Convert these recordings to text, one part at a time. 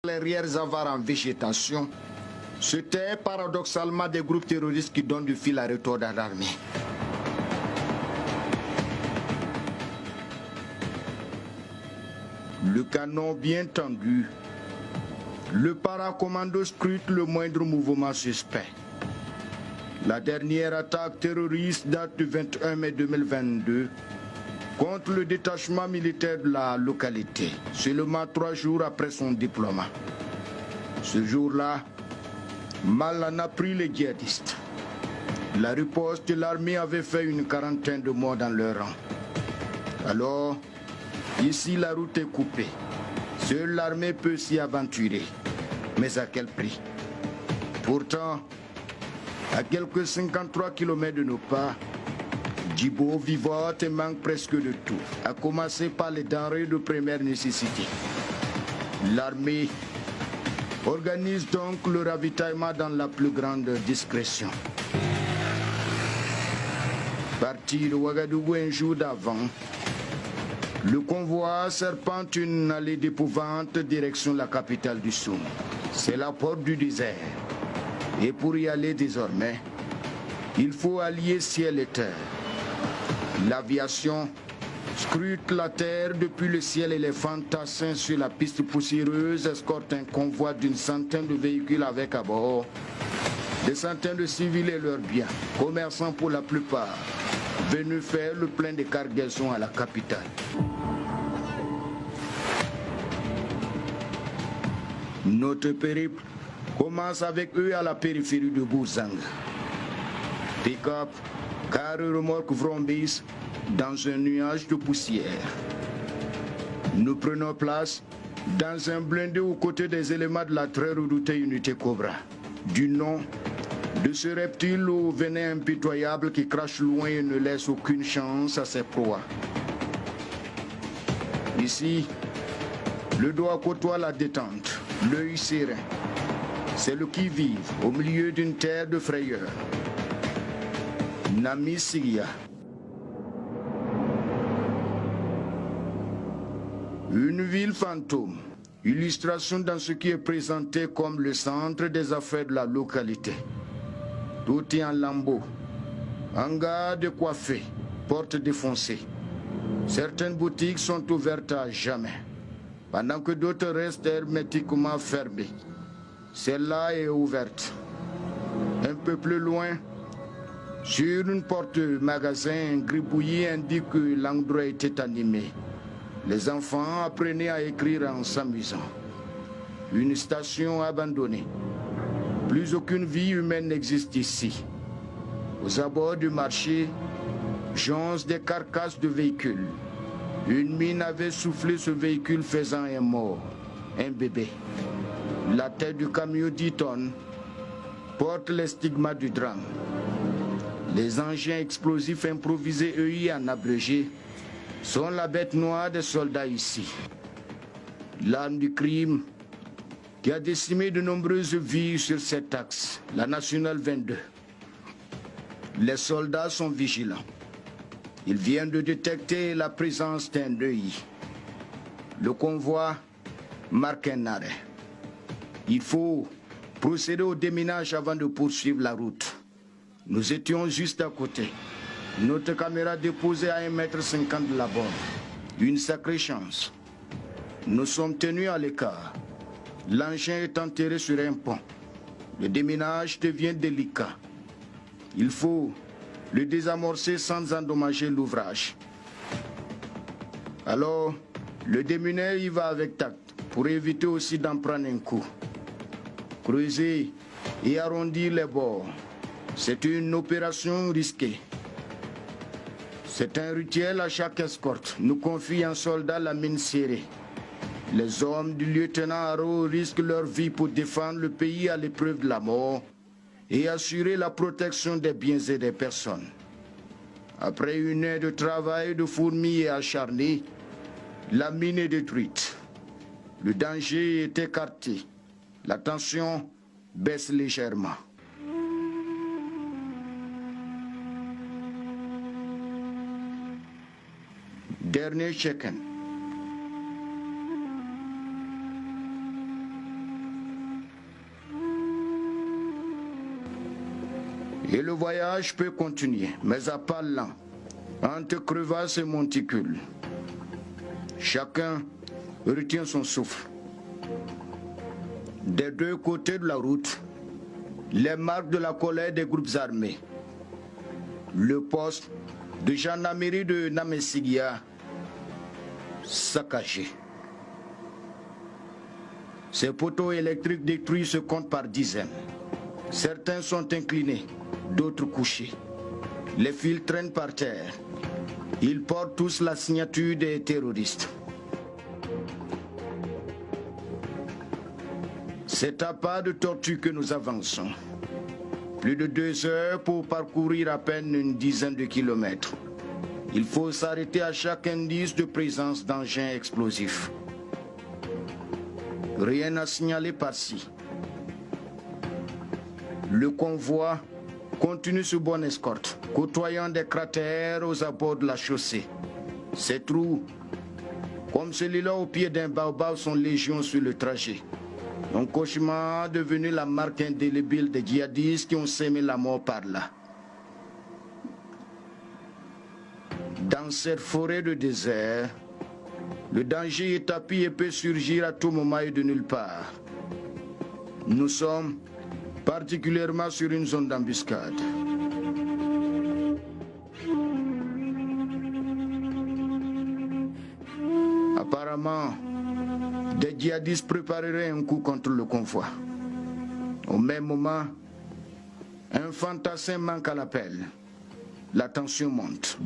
clairières avares en végétation, c'était paradoxalement des groupes terroristes qui donnent du fil à retordre à l'armée. Le canon bien tendu, le paracommando scrute le moindre mouvement suspect. La dernière attaque terroriste date du 21 mai 2022 contre le détachement militaire de la localité, seulement 3 jours après son déploiement. Ce jour-là, mal en a pris les djihadistes. La riposte de l'armée avait fait une quarantaine de morts dans leur rang. Alors, ici la route est coupée. Seule l'armée peut s'y aventurer. Mais à quel prix? Pourtant, à quelques 53 km de nos pas, Djibo vivote et manque presque de tout, à commencer par les denrées de première nécessité. L'armée organise donc le ravitaillement dans la plus grande discrétion. Parti de Ouagadougou un jour d'avant, le convoi serpente une allée d'épouvante direction la capitale du Soum. C'est la porte du désert. Et pour y aller désormais, il faut allier ciel et terre. L'aviation scrute la terre depuis le ciel et les fantassins sur la piste poussiéreuse escortent un convoi d'une centaine de véhicules avec à bord des centaines de civils et leurs biens, commerçants pour la plupart, venus faire le plein de cargaisons à la capitale. Notre périple commence avec eux à la périphérie de Bouzang. Pick-up, car remorque vrombis dans un nuage de poussière. Nous prenons place dans un blindé aux côtés des éléments de la très redoutée unité Cobra, du nom de ce reptile au venin impitoyable qui crache loin et ne laisse aucune chance à ses proies. Ici, le doigt côtoie la détente, l'œil serein. C'est le qui-vive au milieu d'une terre de frayeur. Nami Siria. Une ville fantôme, illustration dans ce qui est présenté comme le centre des affaires de la localité. Tout est en lambeaux, hangars de coiffés, portes défoncées. Certaines boutiques sont ouvertes à jamais, pendant que d'autres restent hermétiquement fermées. Celle-là est ouverte. Un peu plus loin, sur une porte de magasin, un gribouillis indique que l'endroit était animé. Les enfants apprenaient à écrire en s'amusant. Une station abandonnée. Plus aucune vie humaine n'existe ici. Aux abords du marché, jonchent des carcasses de véhicules. Une mine avait soufflé ce véhicule faisant un mort, un bébé. La tête du camion 10 tonnes porte les stigmates du drame. Les engins explosifs improvisés EI en abrégé sont la bête noire des soldats ici. L'arme du crime qui a décimé de nombreuses vies sur cet axe, la nationale 22. Les soldats sont vigilants. Ils viennent de détecter la présence d'un EI. Le convoi marque un arrêt. Il faut procéder au déminage avant de poursuivre la route. Nous étions juste à côté. Notre caméra déposée à 1,50 m de la borne. Une sacrée chance. Nous sommes tenus à l'écart. L'engin est enterré sur un pont. Le déminage devient délicat. Il faut le désamorcer sans endommager l'ouvrage. Alors, le démineur y va avec tact pour éviter aussi d'en prendre un coup. Creuser et arrondir les bords. C'est une opération risquée. C'est un rituel à chaque escorte. Nous confie un soldat la mine serrée. Les hommes du lieutenant Haro risquent leur vie pour défendre le pays à l'épreuve de la mort et assurer la protection des biens et des personnes. Après une heure de travail de fourmis et acharnés, la mine est détruite. Le danger est écarté. La tension baisse légèrement. Dernier check-in. Et le voyage peut continuer, mais à pas lent, entre crevasses et monticules. Chacun retient son souffle. Des deux côtés de la route, les marques de la colère des groupes armés. Le poste de gendarmerie de Namesigia saccagé. Ces poteaux électriques détruits se comptent par dizaines. Certains sont inclinés, d'autres couchés. Les fils traînent par terre. Ils portent tous la signature des terroristes. C'est à pas de tortue que nous avançons. Plus de 2 heures pour parcourir à peine une dizaine de kilomètres. Il faut s'arrêter à chaque indice de présence d'engins explosifs. Rien à signaler par-ci. Le convoi continue sur bonne escorte, côtoyant des cratères aux abords de la chaussée. Ces trous, comme celui-là au pied d'un baobab, sont légion sur le trajet. Un cauchemar devenu la marque indélébile des djihadistes qui ont sémé la mort par là. Dans cette forêt de désert, le danger est tapis et peut surgir à tout moment et de nulle part. Nous sommes particulièrement sur une zone d'embuscade. Apparemment, des djihadistes prépareraient un coup contre le convoi. Au même moment, un fantassin manque à l'appel. La tension monte.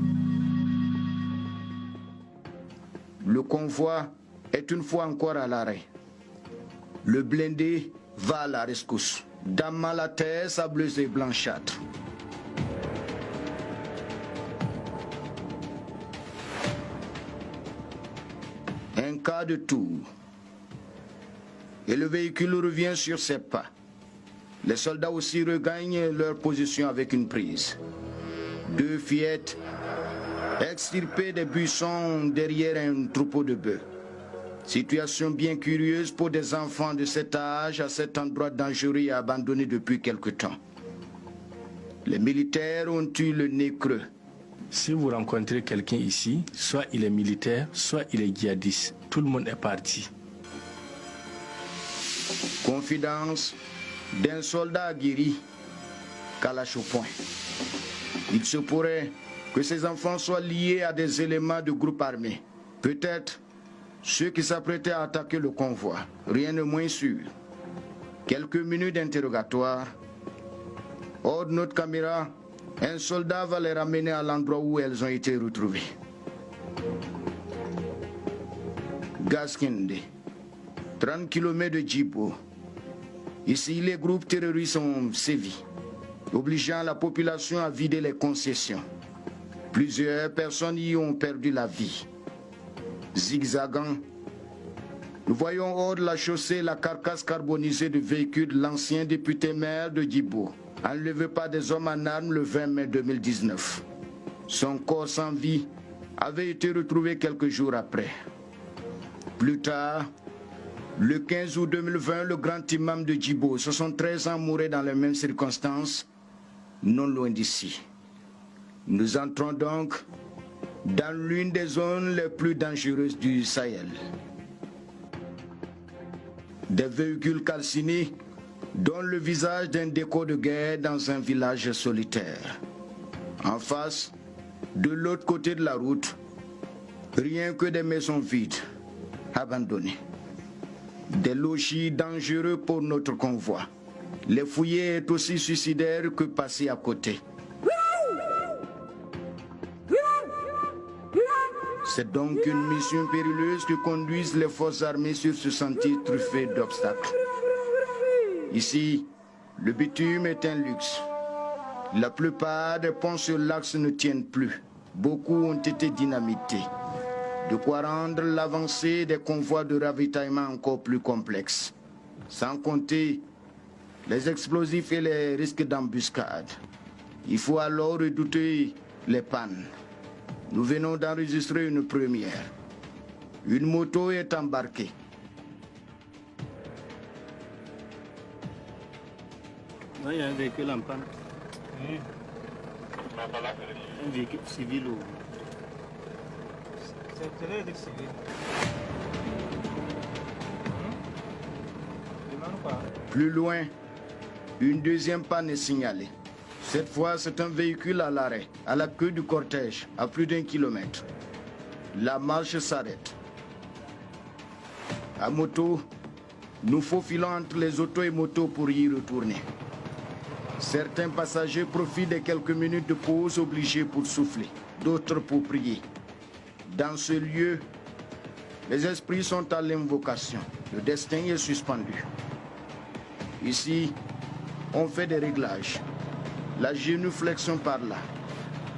Le convoi est une fois encore à l'arrêt. Le blindé va à la rescousse. Damant la terre sableuse et blanchâtre. Un quart de tour. Et le véhicule revient sur ses pas. Les soldats aussi regagnent leur position avec une prise. 2 fillettes extirpées des buissons derrière un troupeau de bœufs. Situation bien curieuse pour des enfants de cet âge à cet endroit dangereux et abandonné depuis quelque temps. Les militaires ont eu le nez creux. Si vous rencontrez quelqu'un ici, soit il est militaire, soit il est djihadiste. Tout le monde est parti. Confidence d'un soldat aguerri, Kalash au poing. Il se pourrait que ces enfants soient liés à des éléments de groupes armés. Peut-être ceux qui s'apprêtaient à attaquer le convoi. Rien de moins sûr. Quelques minutes d'interrogatoire. Hors de notre caméra, un soldat va les ramener à l'endroit où elles ont été retrouvées. Gaskinde, 30 km de Djibo. Ici, les groupes terroristes ont sévi, obligeant la population à vider les concessions. Plusieurs personnes y ont perdu la vie. Zigzagant, nous voyons hors de la chaussée la carcasse carbonisée de véhicules de l'ancien député maire de Djibo, enlevé par des hommes en armes le 20 mai 2019. Son corps sans vie avait été retrouvé quelques jours après. Plus tard, le 15 août 2020, le grand imam de Djibo, 73 ans, mourait dans les mêmes circonstances, non loin d'ici. Nous entrons donc dans l'une des zones les plus dangereuses du Sahel. Des véhicules calcinés donnent le visage d'un décor de guerre dans un village solitaire. En face, de l'autre côté de la route, rien que des maisons vides, abandonnées. Des logis dangereux pour notre convoi. Les fouiller est aussi suicidaire que passer à côté. C'est donc une mission périleuse que conduisent les forces armées sur ce sentier truffé d'obstacles. Ici, le bitume est un luxe. La plupart des ponts sur l'axe ne tiennent plus. Beaucoup ont été dynamités. De quoi rendre l'avancée des convois de ravitaillement encore plus complexe. Sans compter les explosifs et les risques d'embuscade. Il faut alors redouter les pannes. Nous venons d'enregistrer une première. Une moto est embarquée. Il y a un véhicule en panne. Un véhicule civil ou... C'est très civil. Plus loin, une deuxième panne est signalée. Cette fois, c'est un véhicule à l'arrêt, à la queue du cortège, à plus d'1 kilomètre. La marche s'arrête. À moto, nous faufilons entre les autos et motos pour y retourner. Certains passagers profitent des quelques minutes de pause obligés pour souffler, d'autres pour prier. Dans ce lieu, les esprits sont à l'invocation. Le destin est suspendu. Ici, on fait des réglages. La génuflexion par là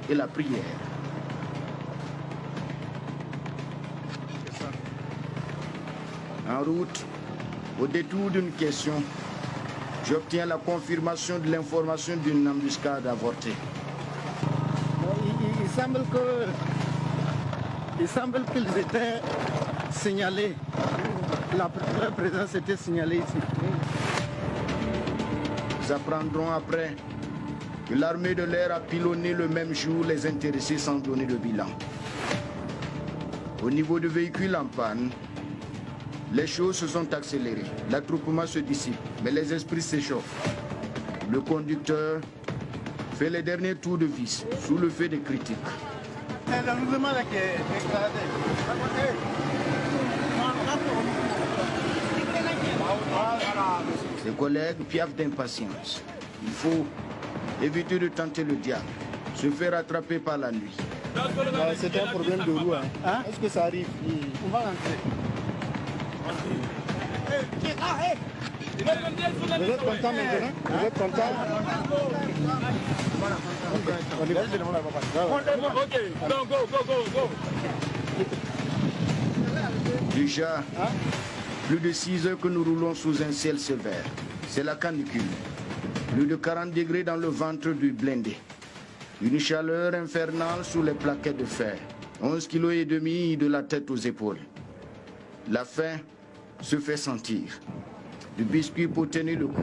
et la prière. En route, au détour d'une question, j'obtiens la confirmation de l'information d'une embuscade avortée. Il semble qu'ils étaient signalés. Leur présence était signalée ici. Nous apprendrons après que l'armée de l'air a pilonné le même jour les intéressés sans donner de bilan. Au niveau du véhicule en panne, les choses se sont accélérées. L'attroupement se dissipe, mais les esprits s'échauffent. Le conducteur fait les derniers tours de vis sous le feu des critiques. Ses collègues piaffent d'impatience. Il faut éviter de tenter le diable, se faire attraper par la nuit. C'est un problème de roue. Hein? Est-ce que ça arrive? On va rentrer. Vous êtes content maintenant? Vous êtes content? Déjà, plus de 6 heures que nous roulons sous un ciel sévère. C'est la canicule. Plus de 40 degrés dans le ventre du blindé. Une chaleur infernale sous les plaquettes de fer. 11,5 kg de la tête aux épaules. La faim se fait sentir. Du biscuit pour tenir le coup.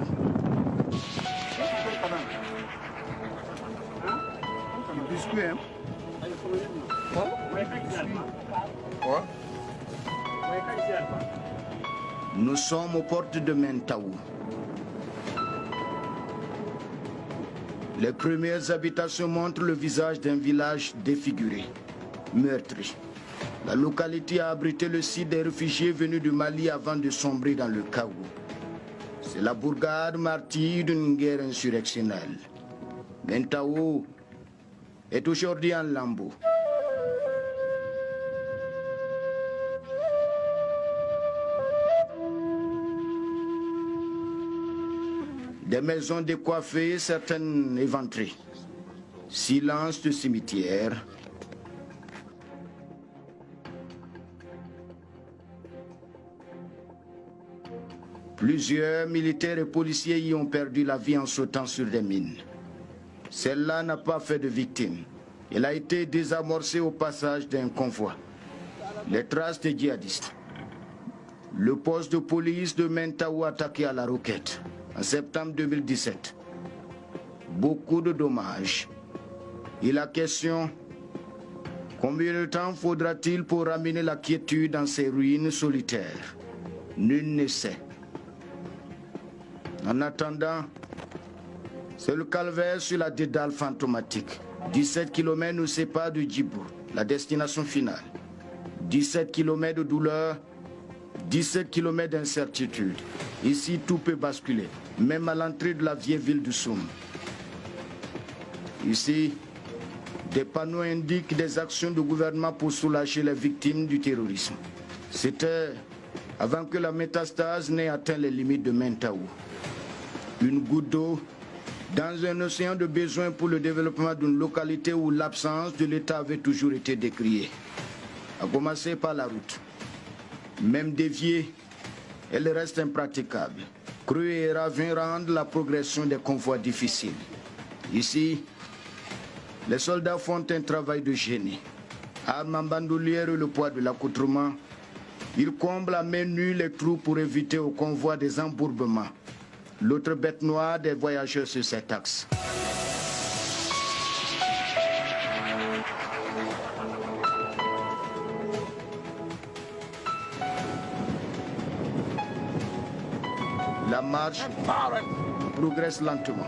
Du biscuit, hein? Quoi? Nous sommes aux portes de Mentaou. Les premières habitations montrent le visage d'un village défiguré, meurtri. La localité a abrité le site des réfugiés venus du Mali avant de sombrer dans le chaos. C'est la bourgade martyre d'une guerre insurrectionnelle. Mentaou est aujourd'hui en lambeaux. Des maisons décoiffées, certaines éventrées. Silence de cimetière. Plusieurs militaires et policiers y ont perdu la vie en sautant sur des mines. Celle-là n'a pas fait de victimes. Elle a été désamorcée au passage d'un convoi. Les traces des djihadistes. Le poste de police de Mentaou attaqué à la roquette en septembre 2017. Beaucoup de dommages. Et la question, combien de temps faudra-t-il pour ramener la quiétude dans ces ruines solitaires? Nul ne sait. En attendant, c'est le calvaire sur la dédale fantomatique. 17 km nous séparent de Djibouti, la destination finale. 17 km de douleur, 17 km d'incertitude. Ici, tout peut basculer, même à l'entrée de la vieille ville de Soum. Ici, des panneaux indiquent des actions du gouvernement pour soulager les victimes du terrorisme. C'était avant que la métastase n'ait atteint les limites de Mentaou. Une goutte d'eau dans un océan de besoins pour le développement d'une localité où l'absence de l'État avait toujours été décriée. À commencer par la route. Même déviée, elle reste impraticable. Crues et ravins rendent la progression des convois difficile. Ici, les soldats font un travail de génie. Armes en bandoulière et le poids de l'accoutrement, ils comblent à main nue les trous pour éviter au convoi des embourbements. L'autre bête noire des voyageurs sur cet axe. La marche progresse lentement.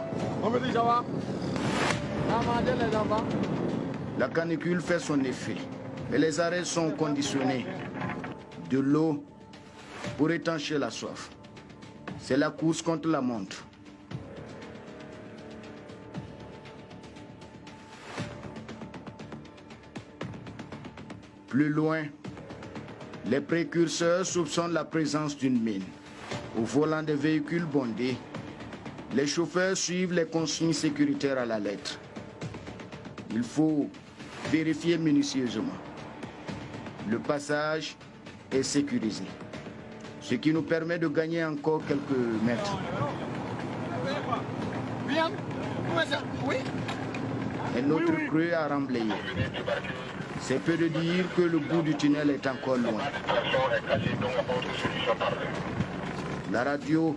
La canicule fait son effet, mais les arrêts sont conditionnés. De l'eau pour étancher la soif. C'est la course contre la montre. Plus loin, les précurseurs soupçonnent la présence d'une mine. Au volant des véhicules bondés, les chauffeurs suivent les consignes sécuritaires à la lettre. Il faut vérifier minutieusement. Le passage est sécurisé, ce qui nous permet de gagner encore quelques mètres. Et notre creux a remblayé. C'est peu de dire que le bout du tunnel est encore loin. La radio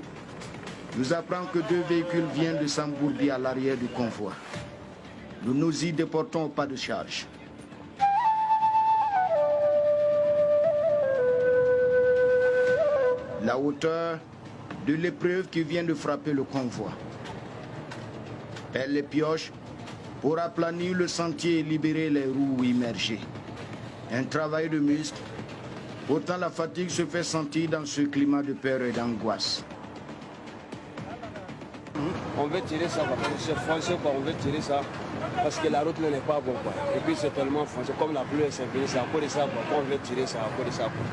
nous apprend que 2 véhicules viennent de s'embourber à l'arrière du convoi. Nous nous y déportons au pas de charge. La hauteur de l'épreuve qui vient de frapper le convoi. Elle les pioche pour aplanir le sentier et libérer les roues immergées. Un travail de muscle. Pourtant, la fatigue se fait sentir dans ce climat de peur et d'angoisse. On veut tirer ça, c'est foncé quoi, on veut tirer ça parce que la route n'est pas bonne quoi. Et puis c'est tellement foncé, comme la pluie est venue, c'est à cause de ça quoi. On veut tirer ça à cause de ça quoi.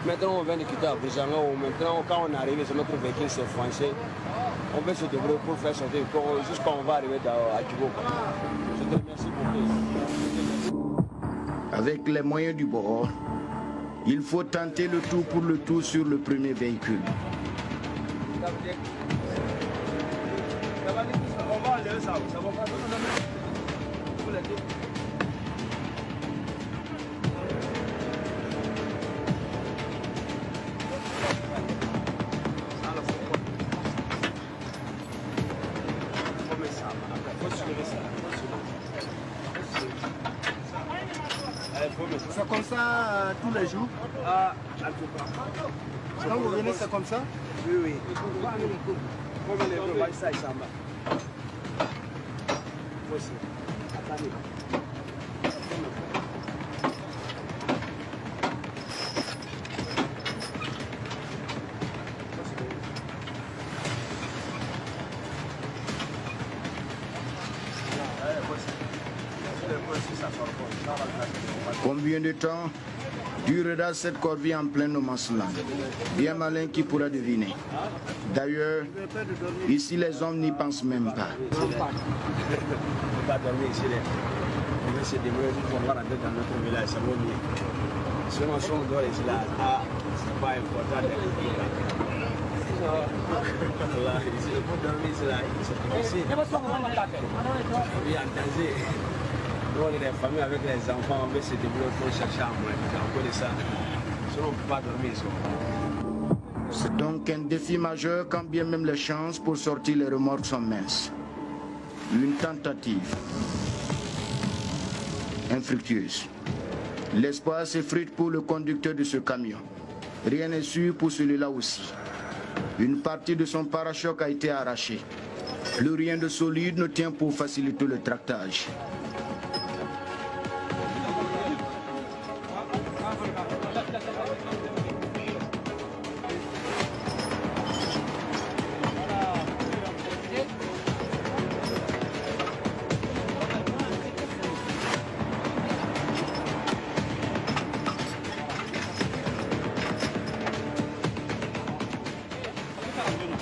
Maintenant on vient de quitter Abidjan, maintenant quand on arrive sur notre véhicule c'est foncé. On veut se débrouiller pour faire sortir jusqu'à on va arriver à Djibo. Je te remercie beaucoup. Avec les moyens du bord, il faut tenter le tout pour le tout sur le premier véhicule. On va aller ça va pas. C'est comme ça tous les jours? Quand vous venez, c'est comme ça? Oui. Combien de temps durera cette corvée en plein no man's land? Bien malin qui pourra deviner. D'ailleurs, ici les hommes n'y pensent même pas. On va dormir ici. On va se débrouiller pour pouvoir rentrer dans notre village. Ça va mieux. Sinon, si on dort ici, là, c'est pas important d'être là. Là, ici, pour dormir ici, là, c'est difficile. On est en danger. Nous, on est des familles avec les enfants, on veut se débrouiller pour chercher à manger. On connaît ça. Sinon, on ne peut pas dormir ici. C'est donc un défi majeur quand bien même les chances pour sortir les remorques sont minces. Une tentative infructueuse. L'espoir s'effrite pour le conducteur de ce camion. Rien n'est sûr pour celui-là aussi. Une partie de son pare-choc a été arrachée. Plus rien de solide ne tient pour faciliter le tractage.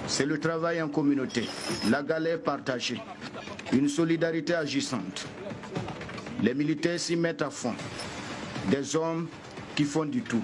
C'est le travail en communauté, la galère partagée, une solidarité agissante. Les militaires s'y mettent à fond, des hommes qui font du tout.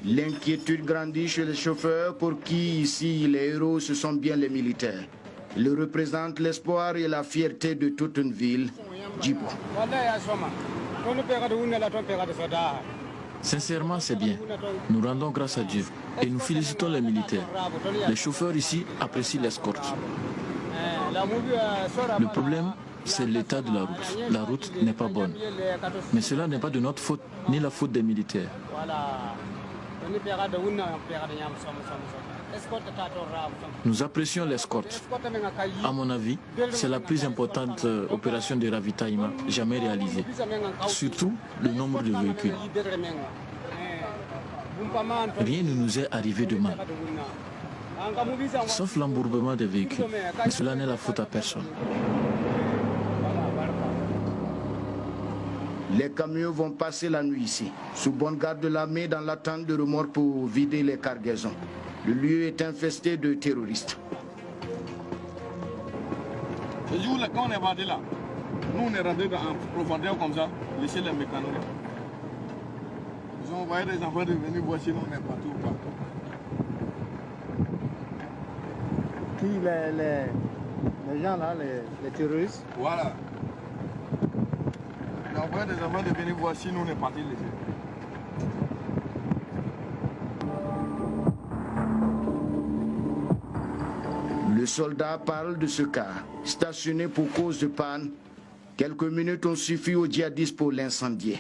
L'inquiétude grandit chez les chauffeurs pour qui ici les héros ce sont bien les militaires. Ils représentent l'espoir et la fierté de toute une ville, Djibo. Sincèrement, c'est bien. Nous rendons grâce à Dieu et nous félicitons les militaires. Les chauffeurs ici apprécient l'escorte. Le problème, c'est l'état de la route. La route n'est pas bonne. Mais cela n'est pas de notre faute, ni la faute des militaires. Nous apprécions l'escorte. À mon avis, c'est la plus importante opération de ravitaillement jamais réalisée. Surtout le nombre de véhicules. Rien ne nous est arrivé de mal. Sauf l'embourbement des véhicules. Mais cela n'est la faute à personne. Les camions vont passer la nuit ici, sous bonne garde de l'armée dans l'attente de remorques pour vider les cargaisons. Le lieu est infesté de terroristes. Le jour là, quand on est rentré là, nous on est rentré en profondeur comme ça, laisser les mécanos là. Ils ont envoyé des enfants de venir voir si nous on est partout ou pas. Qui les gens là, les terroristes? Voilà. Ils ont envoyé des enfants de venir voir si nous on est partis laisser. Le soldat parle de ce cas. Stationné pour cause de panne, quelques minutes ont suffi aux djihadistes pour l'incendier.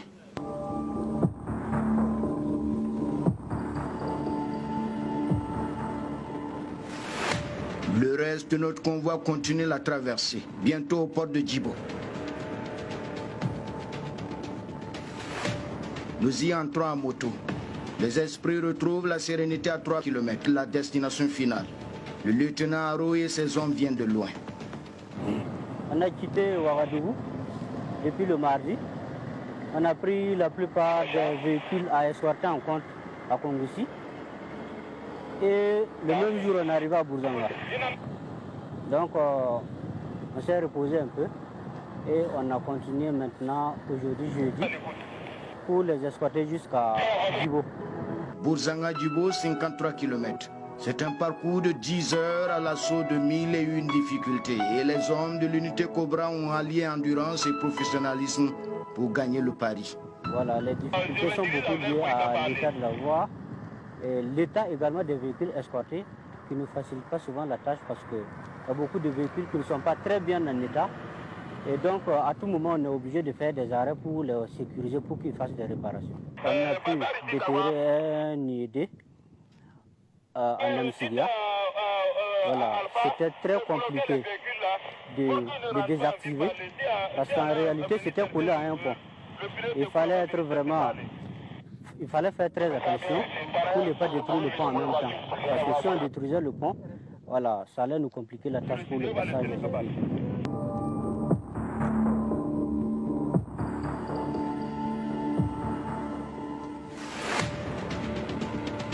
Le reste de notre convoi continue la traversée, bientôt au port de Djibo. Nous y entrons en moto. Les esprits retrouvent la sérénité à 3 km, la destination finale. Le lieutenant Haro et ses hommes viennent de loin. On a quitté Ouagadougou depuis le mardi. On a pris la plupart des véhicules à escorter en compte à Kongoussi. Et le même jour, on est arrivé à Bourzanga. Donc, on s'est reposé un peu et on a continué maintenant, aujourd'hui, jeudi, pour les escorter jusqu'à Djibo. Bourzanga-Djibo, 53 km. C'est un parcours de 10 heures à l'assaut de 1001 difficultés. Et les hommes de l'unité Cobra ont allié endurance et professionnalisme pour gagner le pari. Voilà, les difficultés sont beaucoup liées à l'état de la voie et l'état également des véhicules escortés qui ne facilite pas souvent la tâche parce qu'il y a beaucoup de véhicules qui ne sont pas très bien en état. Et donc, à tout moment, on est obligé de faire des arrêts pour les sécuriser, pour qu'ils fassent des réparations. On a pu déterrer un IED en Amsidia. Voilà, c'était très compliqué de désactiver parce qu'en réalité, c'était collé à un pont. Il fallait faire très attention pour ne pas détruire le pont en même temps. Parce que si on détruisait le pont, voilà, ça allait nous compliquer la tâche pour le passage des véhicules.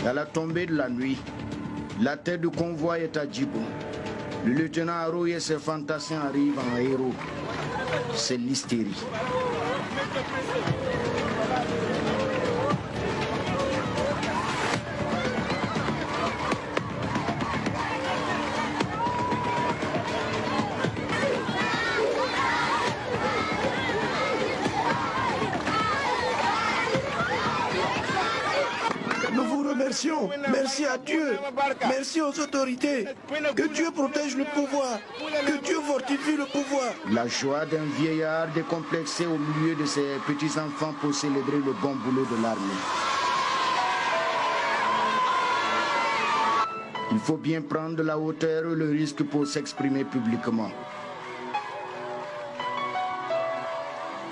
À la tombée de la nuit, la tête du convoi est à Djibo. Le lieutenant Haro et ses fantassins arrivent en héros. C'est l'hystérie. Merci à Dieu, merci aux autorités. Que Dieu protège le pouvoir, que Dieu fortifie le pouvoir. La joie d'un vieillard décomplexé au milieu de ses petits-enfants pour célébrer le bon boulot de l'armée. Il faut bien prendre de la hauteur et le risque pour s'exprimer publiquement.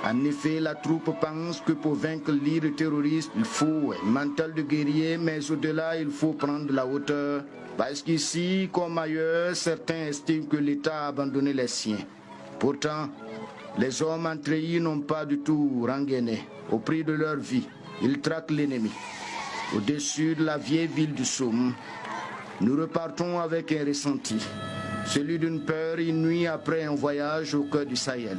En effet, la troupe pense que pour vaincre l'île terroriste, il faut un mental de guerrier, mais au-delà, il faut prendre la hauteur. Parce qu'ici, comme ailleurs, certains estiment que l'État a abandonné les siens. Pourtant, les hommes entrahis n'ont pas du tout rengainé. Au prix de leur vie, ils traquent l'ennemi. Au-dessus de la vieille ville du Somme, nous repartons avec un ressenti, celui d'une peur inouïe après un voyage au cœur du Sahel.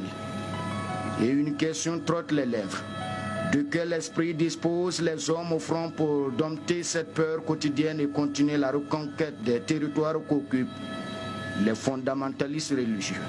Et une question trotte les lèvres. De quel esprit disposent les hommes au front pour dompter cette peur quotidienne et continuer la reconquête des territoires qu'occupent les fondamentalistes religieux?